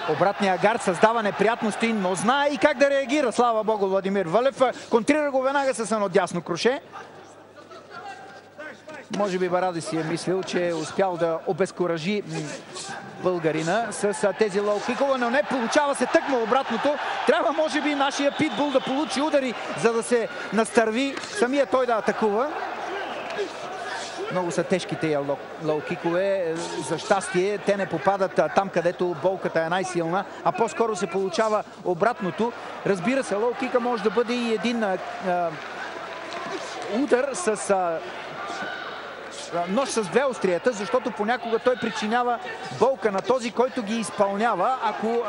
Обратния гард създава неприятности, но знае и как да реагира. Слава Богу, Владимир Вълев. Контрира го веднага с едно дясно круше. Може би Барадес си е мислил, че е успял да обезкуражи българина с тези лоу-кикове, но не получава се тъкмо обратното. Трябва, може би, нашия питбул да получи удари, за да се настърви самия той да атакува. Много са тежки тези лоу-кикове. За щастие, те не попадат там, където болката е най-силна, а по-скоро се получава обратното. Разбира се, лоу-кика може да бъде и един удар с нож с две острията, защото понякога той причинява болка на този, който ги изпълнява. Ако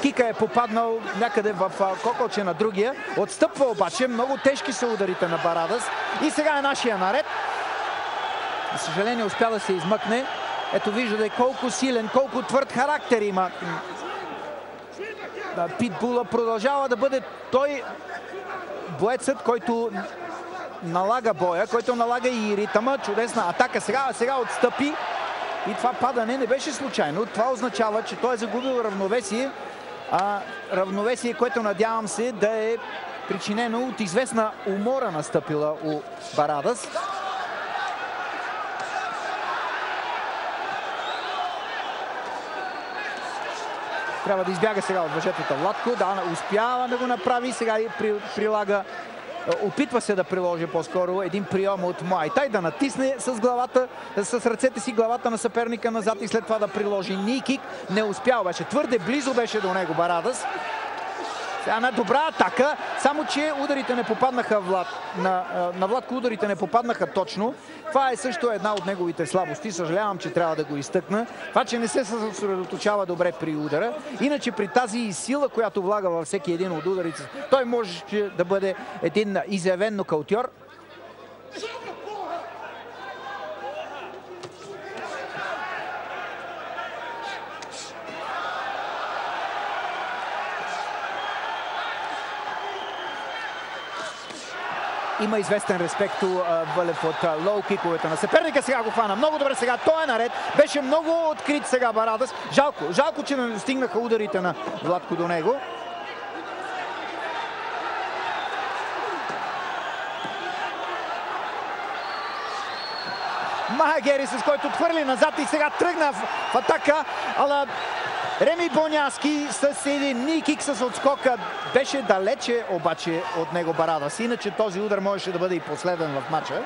кика е попаднал някъде в кокълче на другия, отстъпва обаче. Много тежки са ударите на Барадес. И сега е нашия наред. За съжаление успя да се измъкне. Ето виждате колко силен, колко твърд характер има. Питбула продължава да бъде той боецът, който налага боя, който налага и ритъма. Чудесна атака сега отстъпи. И това падане не беше случайно. Това означава, че той е загубил равновесие. Равновесие, което надявам се да е причинено от известна умора настъпила у Барадес. Трябва да избяга сега от въжетата Владко. Да, успява да го направи. Сега прилага, опитва се да приложи по-скоро един прием от Муай Тай, да натисне с главата, с ръцете си главата на съперника назад и след това да приложи ник-кик. Не успял беше. Твърде близо беше до него Барадес. Една добра атака, само че ударите не попаднаха на Владко, ударите не попаднаха точно. Това е също една от неговите слабости. Съжалявам, че трябва да го изтъкна. Това, че не се съсредоточава добре при удара. Иначе при тази сила, която влага във всеки един от ударите, той може да бъде един изявен нокаутьор. Има известен респект Вълев от лоу-киковете на съперника. Сега го хвана много добре. Сега той е наред. Беше много открит сега Барадес. Жалко, че не достигнаха ударите на Владко до него. Магери, с който отхвърли назад и сега тръгна в атака. Ала Реми Боняски с един ник-кик с отскока. Беше далече обаче от него Барадес. Иначе този удар можеше да бъде и последен в матча.